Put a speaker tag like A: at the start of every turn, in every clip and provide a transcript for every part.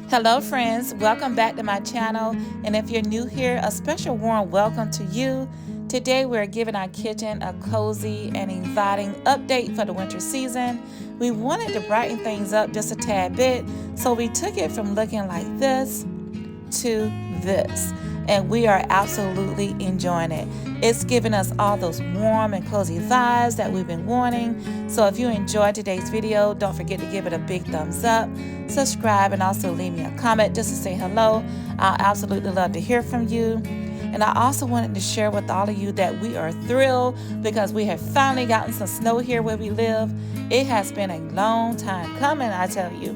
A: Hello friends, welcome back to my channel, and if you're new here, a special warm welcome to you. Today we're giving our kitchen a cozy and inviting update for the winter season. We wanted to brighten things up just a tad bit, so we took it from looking like this to this, and we are absolutely enjoying it. It's giving us all those warm and cozy vibes that we've been wanting. So if you enjoyed today's video, don't forget to give it a big thumbs up, subscribe, and also leave me a comment just to say hello. I'll absolutely love to hear from you. And I also wanted to share with all of you that we are thrilled because we have finally gotten some snow here where we live. It has been a long time coming, I tell you.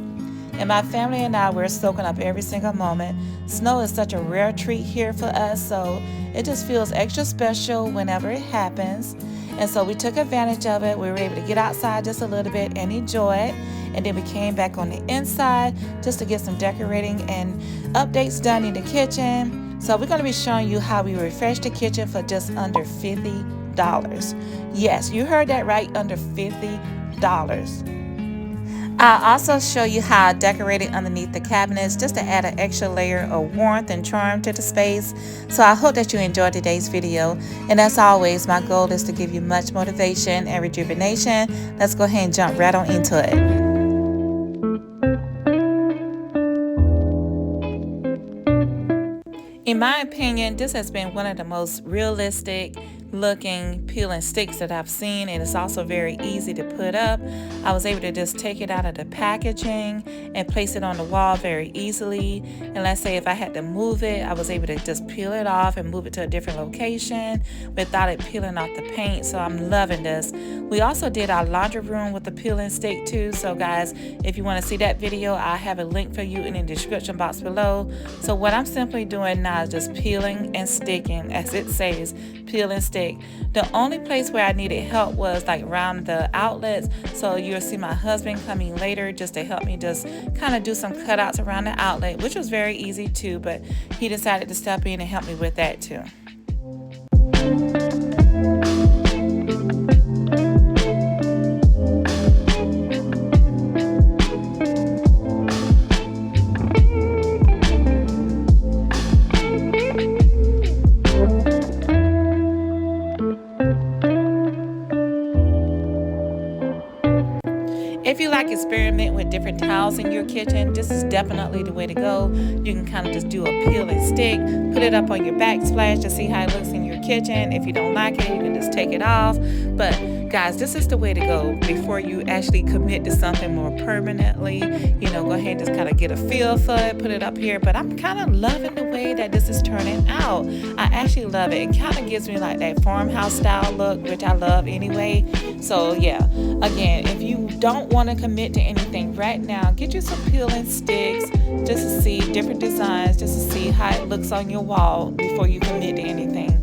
A: And my family and I, we're soaking up every single moment. Snow is such a rare treat here for us, so it just feels extra special whenever it happens. And so we took advantage of it. We were able to get outside just a little bit and enjoy it. And then we came back on the inside just to get some decorating and updates done in the kitchen. So we're going to be showing you how we refresh the kitchen for just under $50. Yes, you heard that right, under $50. I'll also show you how I decorated underneath the cabinets just to add an extra layer of warmth and charm to the space. So I hope that you enjoyed today's video. And as always, my goal is to give you much motivation and rejuvenation. Let's go ahead and jump right on into it. In my opinion, this has been one of the most realistic looking peeling sticks that I've seen, and it's also very easy to put up. I was able to just take it out of the packaging and place it on the wall very easily. And let's say if I had to move it, I was able to just peel it off and move it to a different location without it peeling off the paint. So I'm loving this. We also did our laundry room with the peeling stick too. So guys, if you want to see that video, I have a link for you in the description box below. So what I'm simply doing now is just peeling and sticking, as it says, peel and stick. The only place where I needed help was like around the outlets, so you'll see my husband coming later just to help me just kind of do some cutouts around the outlet, which was very easy too, but he decided to step in and help me with that too. If you like experiment with different tiles in your kitchen, this is definitely the way to go. You can kind of just do a peel and stick, put it up on your backsplash to see how it looks in your kitchen. If you don't like it, you can just take it off. But guys, this is the way to go before you actually commit to something more permanently. You know, go ahead and just kind of get a feel for it, put it up here. But I'm kind of loving the way that this is turning out. I actually love it. It kind of gives me like that farmhouse style look, which I love anyway. So yeah, again, if you don't want to commit to anything right now, get you some peeling sticks just to see different designs, just to see how it looks on your wall before you commit to anything.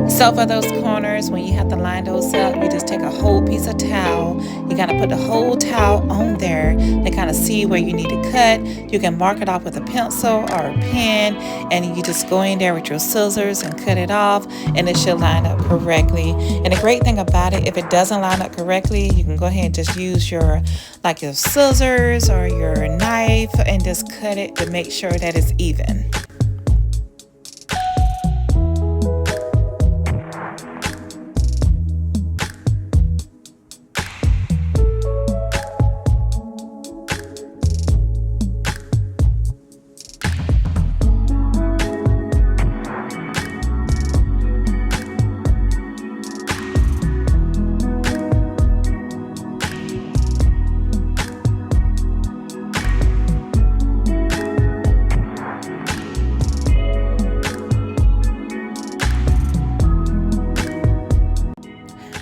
A: So for those corners, when you have to line those up, you just take a whole piece of towel. You gotta put the whole towel on there to kind of see where you need to cut. You can mark it off with a pencil or a pen, and you just go in there with your scissors and cut it off, and it should line up correctly. And the great thing about it, if it doesn't line up correctly, you can go ahead and just use your scissors or your knife and just cut it to make sure that it's even.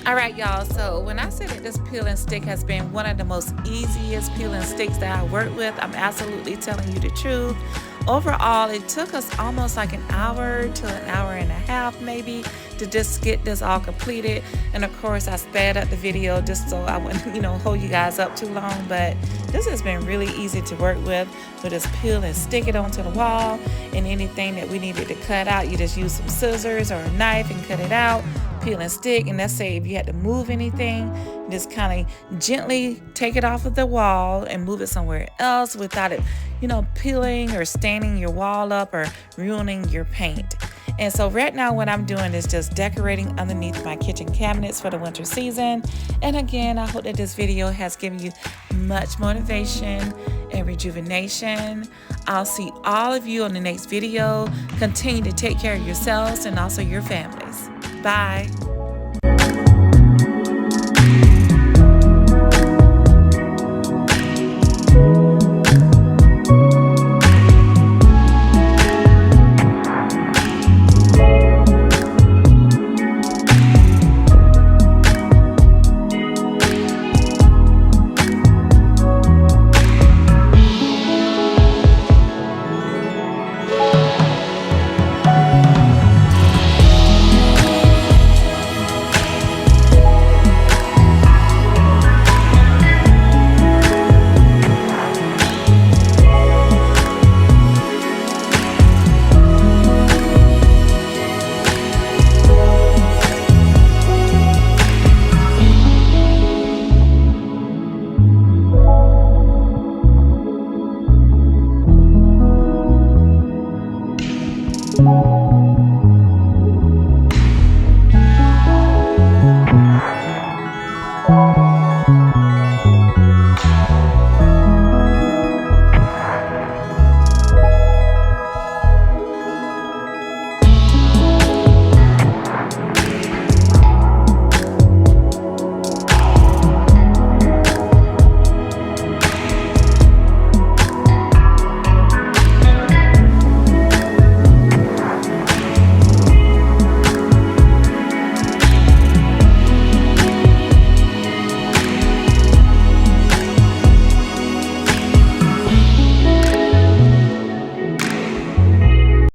A: Alright y'all, so when I say that this peeling stick has been one of the most easiest peeling sticks that I work with, I'm absolutely telling you the truth. Overall, it took us almost like an hour to an hour and a half maybe to just get this all completed. And of course I sped up the video just so I wouldn't, hold you guys up too long. But this has been really easy to work with. We'll just peel and stick it onto the wall, and anything that we needed to cut out, you just use some scissors or a knife and cut it out, peel and stick. And let's say if you had to move anything, just kind of gently take it off of the wall and move it somewhere else without it, peeling or staining your wall up or ruining your paint. And so right now what I'm doing is just decorating underneath my kitchen cabinets for the winter season. And again, I hope that this video has given you much motivation and rejuvenation. I'll see all of you on the next video. Continue to take care of yourselves and also your families. Bye.